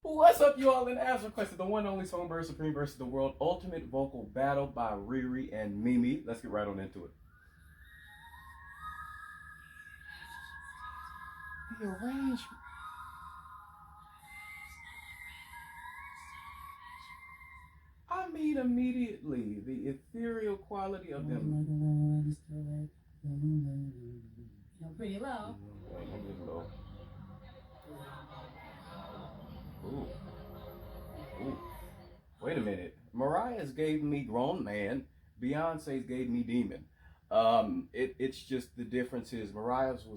What's up, you all? And as requested, the one only Songbird Supreme versus the World Ultimate Vocal Battle by Riri and Mimi. Let's get right on into it. The arrangement. I mean, immediately, the ethereal quality of them. Pretty low. Low. Ooh. Ooh. Wait a minute. Mariah's gave me grown man. Beyonce's gave me demon. It's just the difference is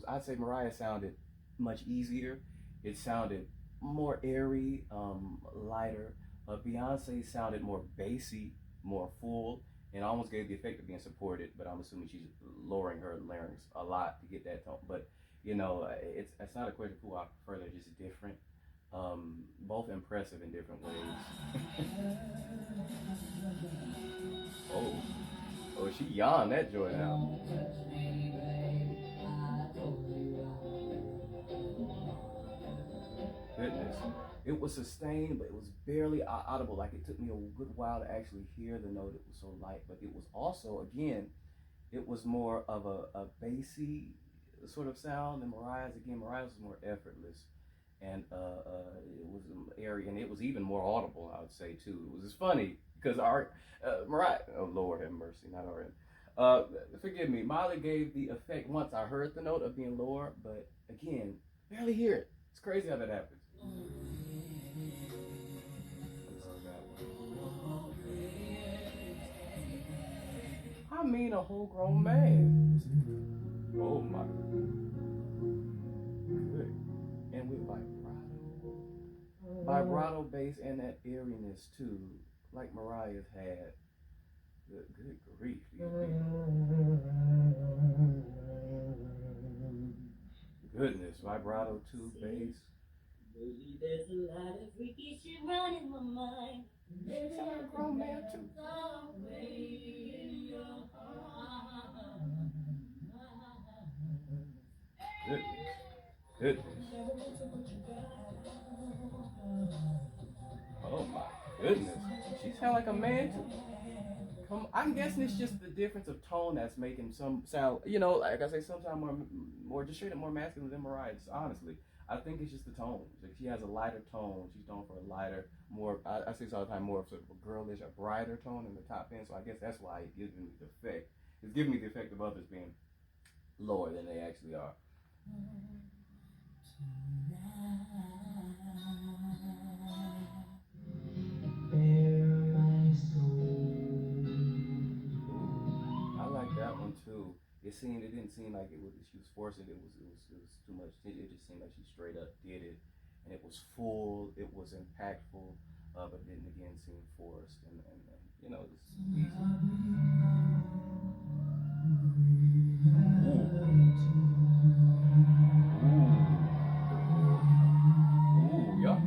I'd say Mariah sounded much easier. It sounded more airy, lighter. Beyonce sounded more bassy, more full, and almost gave the effect of being supported. But I'm assuming she's lowering her larynx a lot to get that tone. But it's not a question of who I prefer. They're just different. Both impressive in different ways. oh, she yawned that joy out. Goodness. It was sustained, but it was barely audible. Like, it took me a good while to actually hear the note. It was so light, but it was also, again, it was more of a bassy sort of sound than Mariah's. Again, Mariah's was more effortless, and it was airy, and it was even more audible, I would say, too. It was just funny because Mariah, oh Lord have mercy, not already. Forgive me, Molly gave the effect once I heard the note of being lower, but again, barely hear it. It's crazy how that happens. I mean, a whole grown man. Oh my. Good. And with vibrato bass, and that airiness too, like Mariah's had. Good grief. Goodness, vibrato too, bass. Baby, there's a lot of freaky shit running my mind. She's a grown man too. Goodness. Oh my goodness. She sound like a man too. I'm guessing it's just the difference of tone that's making some sound, like I say, sometimes more just straight up more masculine than Mariah. Honestly, I think it's just the tone. Like, she has a lighter tone. She's known for a lighter, more, I say this all the time, more of sort of a girlish, a brighter tone in the top end. So I guess that's why it gives me the effect. It's giving me the effect of others being lower than they actually are. I like that one too. It didn't seem like she was forcing it. It was too much. It just seemed like she straight up did it, and it was full. It was impactful, but didn't again seem forced. And this is easy. Ooh, yeah.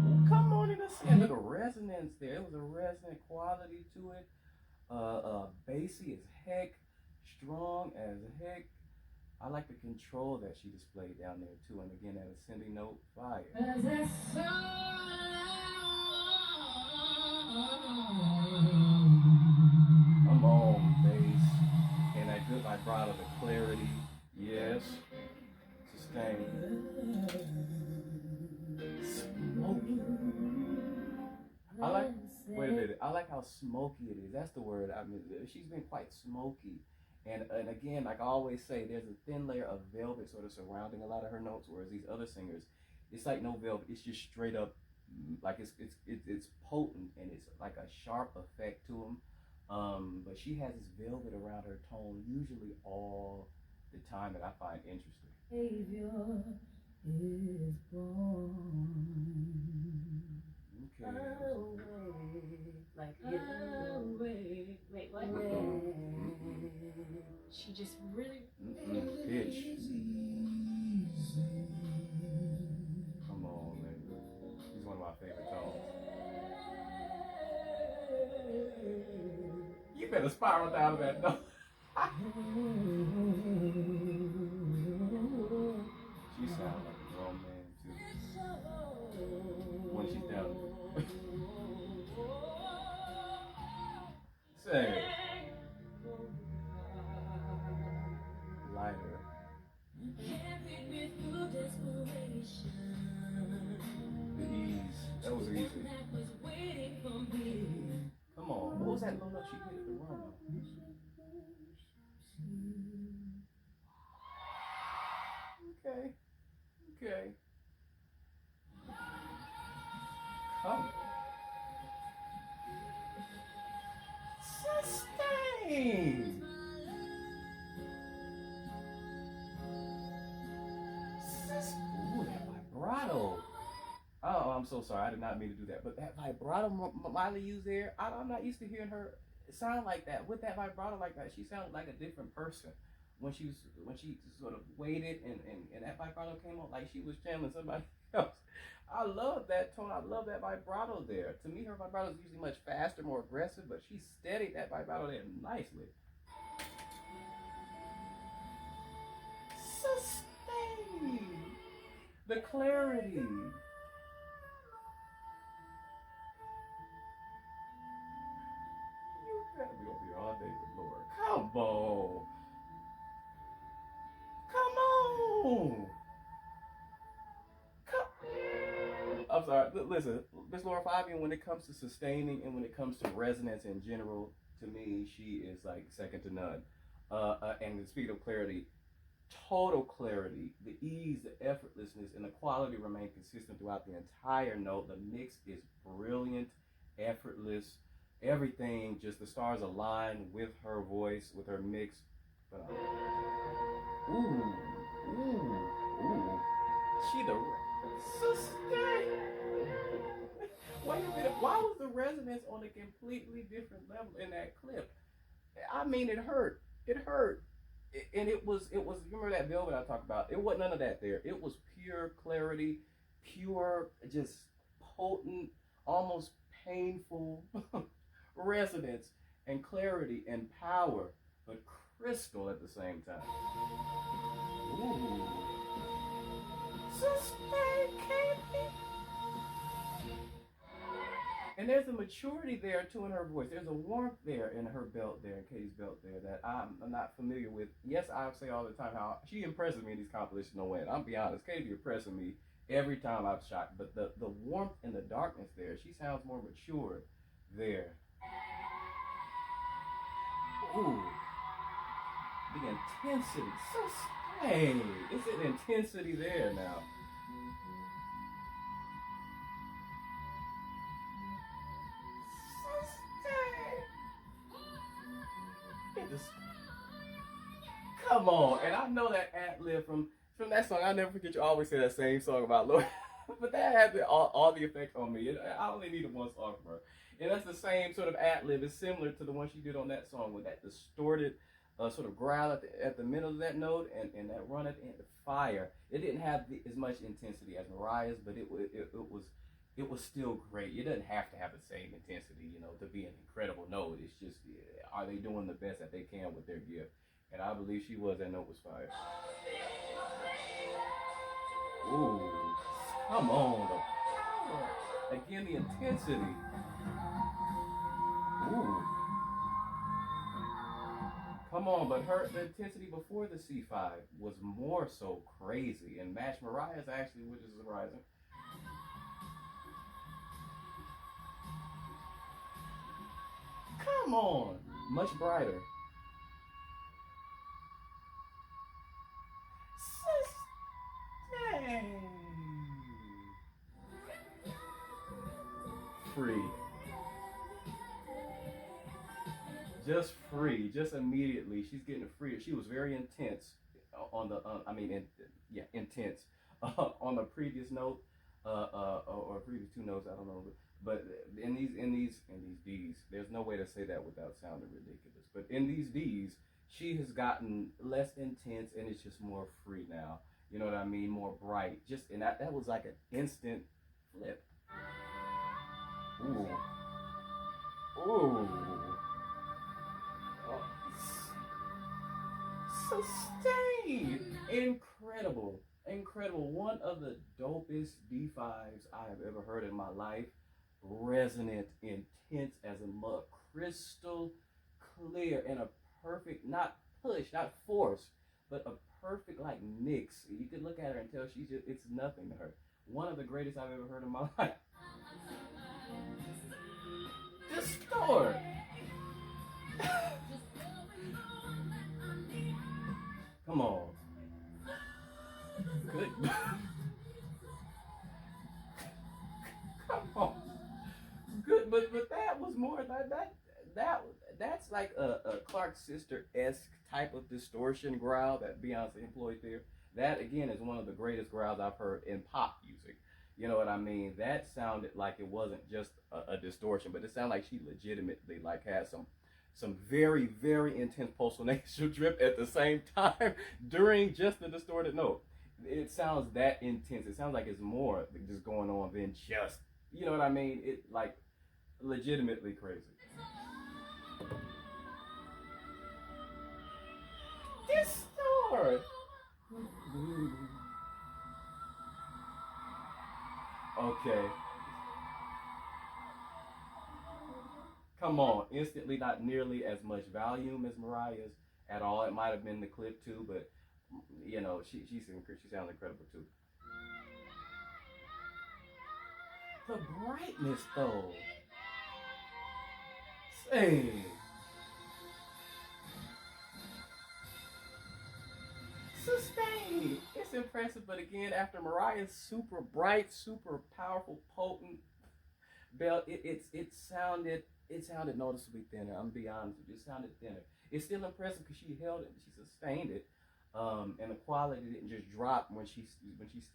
Ooh, come on in the look, a resonance there. It was a resonant quality to it. Bassy as heck, strong as heck. I like the control that she displayed down there too, and again that ascending note, fire. Come on, bass, and that good vibrato, the clarity, yes, sustain. Smoky. Wait a minute. I like how smoky it is. That's the word. I mean, she's been quite smoky. And again, like I always say, there's a thin layer of velvet sort of surrounding a lot of her notes, whereas these other singers, it's like no velvet. It's just straight up, like it's potent, and it's like a sharp effect to them. But she has this velvet around her tone, usually all the time, that I find interesting. Savior is born. Okay. Like, wait, what? She just really. Pitch. Come on, man. He's one of my favorite tones. You better spiral down to that note. She sounds like a grown man too. Okay. Okay. Come. Sustain. Ooh, that vibrato. Oh, I'm so sorry. I did not mean to do that. But that vibrato Miley used there, I'm not used to hearing her sound like that. With that vibrato like that, she sounded like a different person. When she sort of waited and that vibrato came on like she was channeling somebody else. I love that tone. I love that vibrato there. To me, her vibrato is usually much faster, more aggressive, but she steadied that vibrato there nicely. Sustain the clarity. You better be gonna be all day with Lord. Come on. Come on. I'm sorry. Listen, Miss Laura Fabian, when it comes to sustaining and when it comes to resonance in general, to me, she is like second to none. And speaking of clarity, total clarity, the ease, the effortlessness, and the quality remain consistent throughout the entire note. The mix is brilliant, effortless, everything, just the stars align with her voice, with her mix. Ooh, ooh, ooh. She the sustain. Wait a minute. Why was the resonance on a completely different level in that clip? I mean, it hurt. It hurt. And it was. You remember that velvet I talked about? It wasn't none of that there. It was pure clarity, pure, just potent, almost painful resonance and clarity and power, but crystal at the same time. Ooh. Sustain, Carey. And there's a maturity there too in her voice. There's a warmth there in her belt there, in Katie's belt there, that I'm not familiar with. Yes, I say all the time how she impresses me in these compilations. No way. I'll be honest, Katie be impressing me every time I've shot. But the warmth and the darkness there, she sounds more mature there. Ooh, the intensity. Sustain. It's an intensity there now. Come on, and I know that ad-lib from that song. I'll never forget you always say that same song about Lord. But that had all the effect on me. I only needed one song from her. And that's the same sort of ad-lib. It's similar to the one she did on that song with that distorted sort of growl at the middle of that note and that run at the end, the fire. It didn't have as much intensity as Mariah's, but it was still great. It doesn't have to have the same intensity, to be an incredible note. It's just, are they doing the best that they can with their gift? And I believe she was. That note was fire. Ooh, come on, the power. Again, the intensity. Ooh. Come on, but the intensity before the C5 was more so crazy. And matched Mariah's actually, which is surprising. Come on, much brighter. Sustain. Free. Just free, just immediately. She's getting free. She was very intense on the, intense on the previous note, or previous two notes. I don't know, but in these D's, there's no way to say that without sounding ridiculous. But in these D's, she has gotten less intense and it's just more free now. You know what I mean? More bright. And that was like an instant flip. Ooh. Ooh. Sustain. Incredible. One of the dopest D5s I have ever heard in my life. Resonant, intense as a mug. Crystal clear and a perfect, not push, not force, but a perfect like mix. You could look at her and tell it's nothing to her. One of the greatest I've ever heard in my life. Distort. Come on. Good. Come on. Good, but that was more that's like a Clark sister-esque type of distortion growl that Beyonce employed there. That again is one of the greatest growls I've heard in pop music. You know what I mean? That sounded like it wasn't just a distortion, but it sounded like she legitimately like had some very very intense postal nasal drip at the same time during just the distorted note. It sounds that intense. It sounds like it's more just going on than just, you know what I mean? It like legitimately crazy. Distort. Okay. Come on. Instantly not nearly as much volume as Mariah's at all. It might have been the clip too, but you know, she sounds incredible too. The brightness though. Say. Sustain. It's impressive, but again, after Mariah's super bright, super powerful, potent belt, it sounded noticeably thinner. I'm gonna be honest with you, it sounded thinner. It's still impressive because she held it, she sustained it, and the quality didn't just drop when she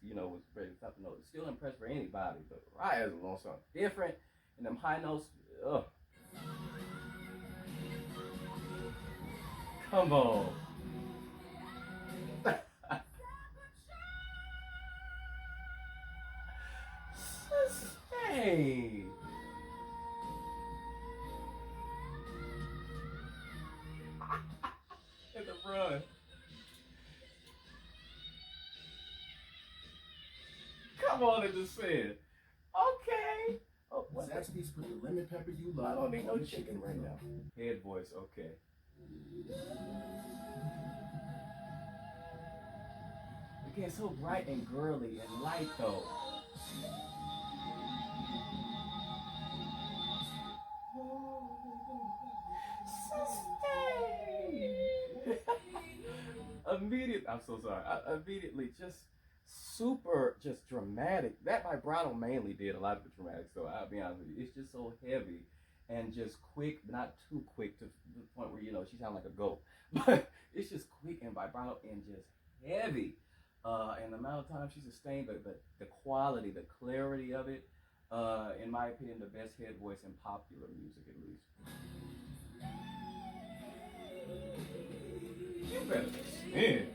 you know was ready to stop the note. It's still impressive for anybody, but Mariah's on something different, and them high notes. Ugh. Come on. Sustain. In the run. Come on and descend. Okay. Oh, what's that? Zaxby's put the lemon pepper you love. I don't need no on the chicken right now. Head voice, okay. Again, so bright and girly and light though. Sustain. Immediate. I'm so sorry. Immediately, just super, just dramatic. That vibrato mainly did a lot of the dramatic. So I'll be honest with you, it's just so heavy and just quick, but not too quick to the point where you know she sounds like a goat. But it's just quick and vibrato and just heavy. And the amount of time she sustained, but the quality, the clarity of it, in my opinion, the best head voice in popular music at least. You better descend.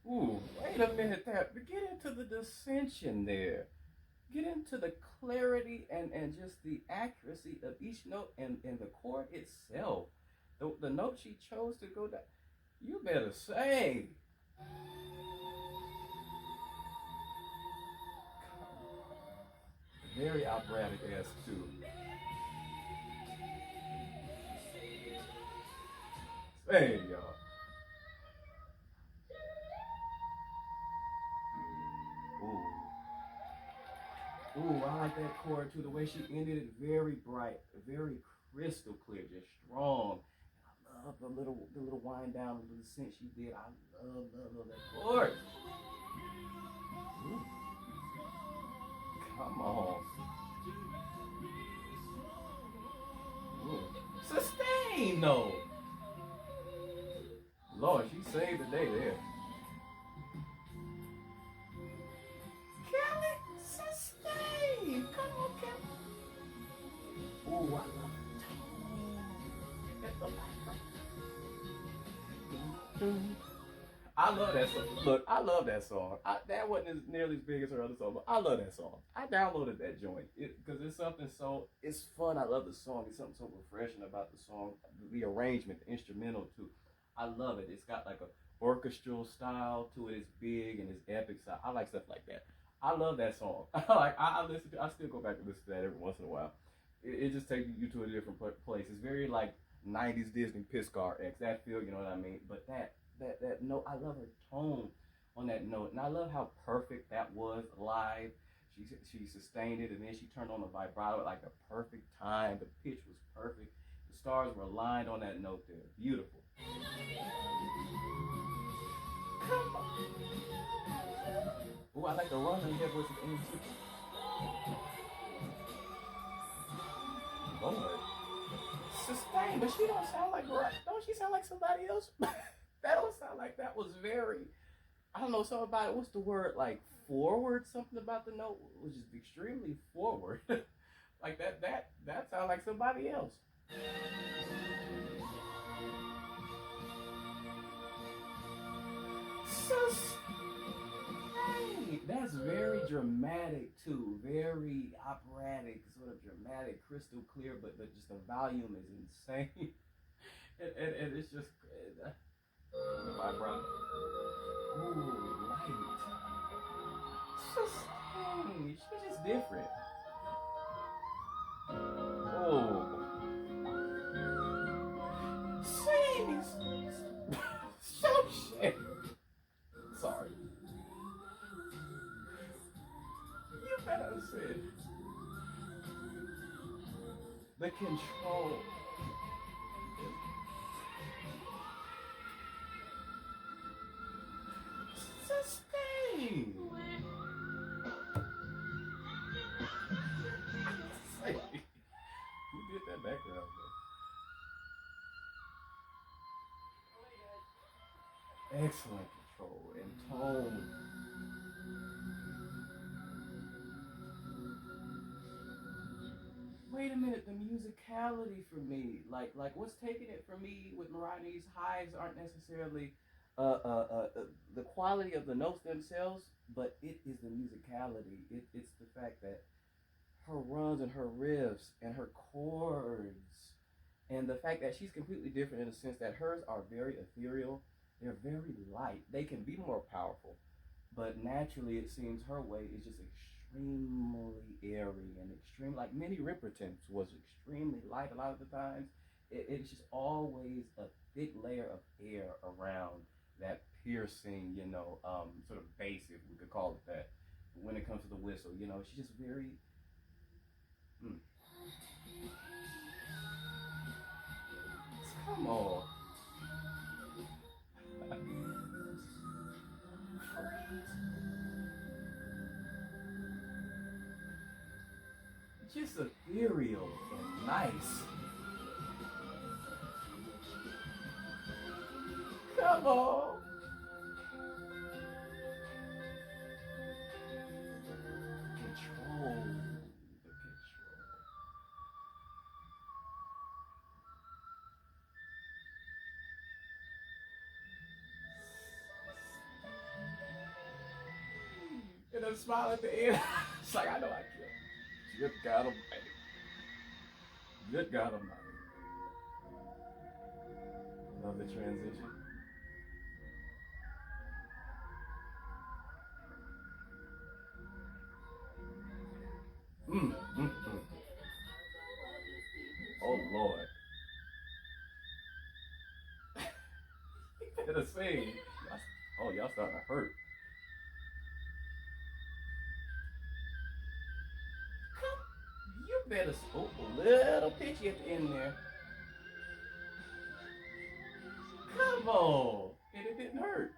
Ooh, wait a minute there. Get into the dissension there. Get into the clarity and just the accuracy of each note and the chord itself. The note she chose to go down. You better sing. Very operatic-esque too. Sing, y'all. Ooh, I like that chord too. The way she ended it, very bright, very crystal clear, just strong. I love the little wind down, the little descent she did. I love that chord. Ooh. Come on. Ooh. Sustain though. Lord, she saved the day there. Kelly, sustain. Come on, Kelly. Ooh, I love it. I love that song. Look, I love that song. That wasn't as nearly as big as her other song, but I love that song. I downloaded that joint because it's something so, it's fun. I love the song. It's something so refreshing about the song. The arrangement, the instrumental too. I love it. It's got like a orchestral style to it. It's big and it's epic style. I like stuff like that. I love that song. I listen to. I still go back and listen to that every once in a while. It just takes you to a different place. It's very like 90s Disney piss car X. That feel, you know what I mean? But that note, I love her tone on that note, and I love how perfect that was live. She sustained it, and then she turned on the vibrato at like the perfect time. The pitch was perfect. The stars were aligned on that note there. Beautiful. Come on. Ooh, I like the run in here versus the MC. Lord. Sustain, but she don't sound like Mariah. Don't she sound like somebody else? That don't sound like that was very, I don't know, something about it. What's the word? Like forward? Something about the note was just extremely forward. Like that sounds like somebody else. Sustain. That's very dramatic too. Very operatic, sort of dramatic, crystal clear, but just the volume is insane. And it's just vibrant. Ooh, light. Sustain. She's just different. Oh. Sing. So shit. Sorry. You better say the control. Sustain. Who did that background though? Excellent control and tone. Wait a minute, the musicality for me, like what's taking it for me with Mariah's highs aren't necessarily the quality of the notes themselves, but it is the musicality. It's the fact that her runs and her riffs and her chords, and the fact that she's completely different in the sense that hers are very ethereal. They're very light. They can be more powerful, but naturally it seems her way is just extremely airy and extreme. Like Minnie Riperton's was extremely light a lot of the times. It's just always a thick layer of air around that piercing, sort of bass, if we could call it that. When it comes to the whistle, she's just very. Come on. Just ethereal and nice. Come on. Control. The control. And a smile at the end. It's like, I know I killed. Good God Almighty. Good God Almighty. Love the transition. Oh Lord. You better sing. Y'all starting to hurt. You better spoke a little pitchy at the end there. Come on. And it didn't hurt.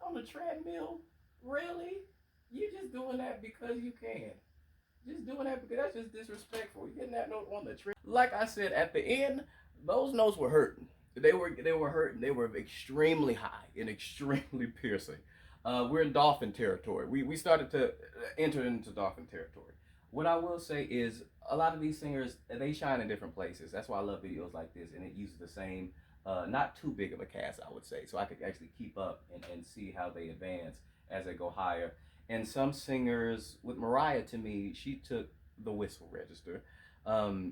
On the treadmill? Really? You just doing that because you can. Just doing that because that's just disrespectful. You're getting that note on the treadmill. Like I said, at the end, those notes were hurting. They were hurting. They were extremely high and extremely piercing. We're in dolphin territory. We started to enter into dolphin territory. What I will say is a lot of these singers, they shine in different places. That's why I love videos like this, and it uses the same, not too big of a cast, I would say, so I could actually keep up and see how they advance as they go higher. And some singers, with Mariah, to me, she took the whistle register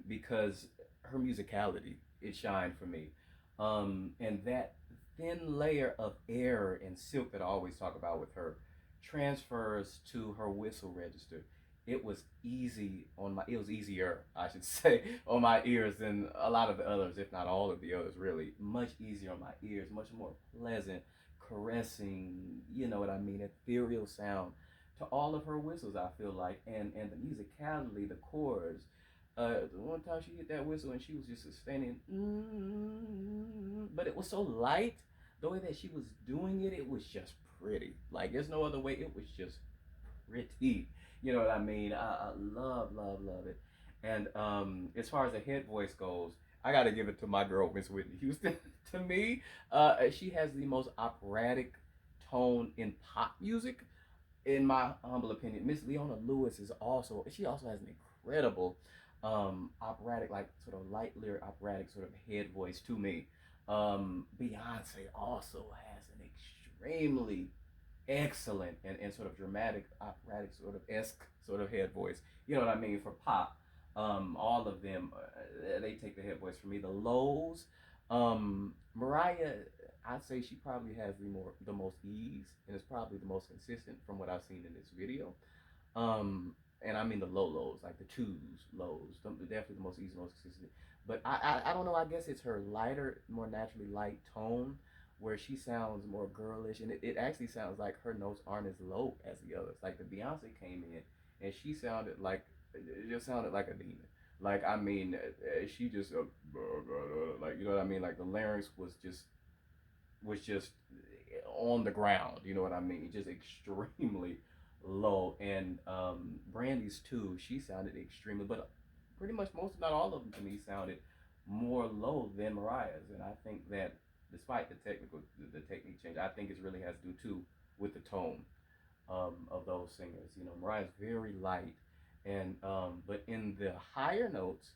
because her musicality, it shined for me. And that thin layer of air and silk that I always talk about with her transfers to her whistle register. It was easier, I should say, on my ears than a lot of the others, if not all of the others, really. Much easier on my ears, much more pleasant, caressing, you know what I mean, ethereal sound to all of her whistles, I feel like. And the musicality, the chords, One time she hit that whistle and she was just sustaining, but it was so light. The way that she was doing it, it was just pretty. Like there's no other way. It was just pretty. You know what I mean? I love it. And as far as the head voice goes, I got to give it to my girl, Miss Whitney Houston. To me, she has the most operatic tone in pop music, in my humble opinion. Miss Leona Lewis is also, she also has an incredible operatic, like sort of light lyric operatic sort of head voice to me. Beyonce also has an extremely excellent and sort of dramatic operatic sort of esque sort of head voice. You know what I mean? For pop, all of them, they take the head voice for me. The lows, Mariah, I'd say she probably has the most ease and is probably the most consistent from what I've seen in this video. And I mean the lows, like the twos, lows, definitely the most easy, most consistent. But I don't know. I guess it's her lighter, more naturally light tone where she sounds more girlish, and it actually sounds like her notes aren't as low as the others. Like the Beyonce came in and she sounded like, it just sounded like a demon. Like I mean, she just like, you know what I mean. Like the larynx was just on the ground. You know what I mean? Just extremely low. And Brandy's too. She sounded extremely, but pretty much most, if not all of them, to me sounded more low than Mariah's. And I think that despite the technique change, I think it really has to do too with the tone of those singers. You know, Mariah's very light, and but in the higher notes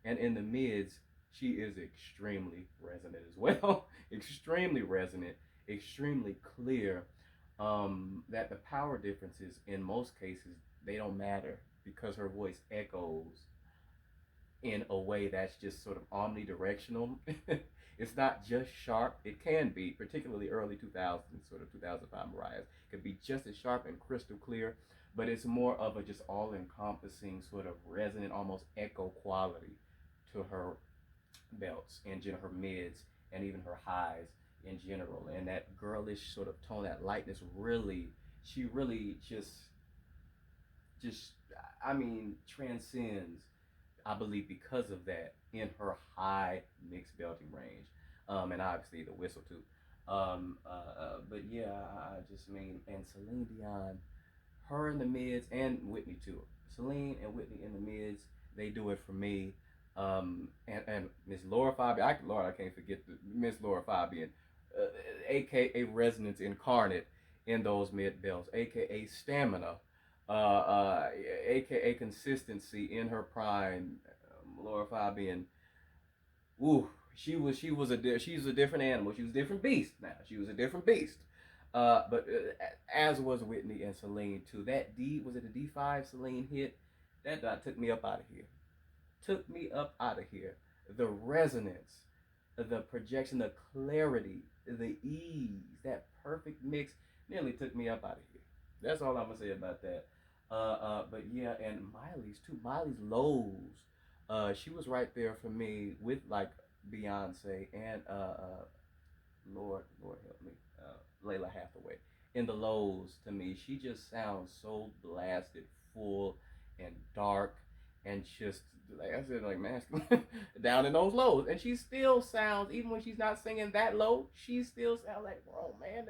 and in the mids, she is extremely resonant as well. Extremely resonant, extremely clear. That the power differences in most cases, they don't matter because her voice echoes in a way that's just sort of omnidirectional. It's not just sharp. It can be, particularly early 2000s, sort of 2005 Mariah's, could be just as sharp and crystal clear, but it's more of a just all-encompassing sort of resonant, almost echo quality to her belts and her mids and even her highs in general. And that girlish sort of tone, that lightness, really, she really just I mean, transcends, I believe, because of that in her high mixed belting range, and obviously the whistle too. But yeah, I just mean, and Celine Dion, her in the mids, and Whitney too. Celine and Whitney in the mids, they do it for me. And Miss Laura Fabian, Lord, I can't forget Miss Laura Fabian, aka Resonance Incarnate in those mid belts, aka Stamina, aka Consistency in her prime. Laura Fabian, ooh, she's a different animal. She was a different beast. Now she was a different beast. But as was Whitney and Celine too. That was it a D5 Celine hit? That took me up out of here. Took me up out of here. The resonance, the projection, the clarity, the ease, that perfect mix nearly took me up out of here. That's all I'm gonna say about that. But yeah, and Miley's too. Miley's lows. She was right there for me with like Beyonce and Lord help me, Layla Hathaway. In the lows, to me, she just sounds so blasted, full, and dark, and just like I said, like masculine down in those lows. And she still sounds, even when she's not singing that low, she still sounds like grown man.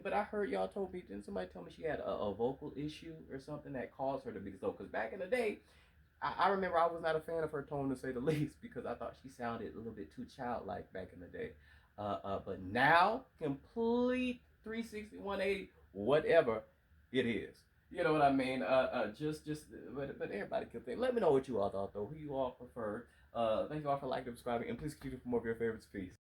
But I heard y'all told me, didn't somebody tell me she had a vocal issue or something that caused her to be so? Because back in the day, I remember I was not a fan of her tone, to say the least, because I thought she sounded a little bit too childlike back in the day. But now, complete 360, 180, whatever it is. You know what I mean? But everybody can think. Let me know what you all thought, though. Who you all preferred. Thank you all for liking, subscribing, and please keep it for more of your favorites. Peace.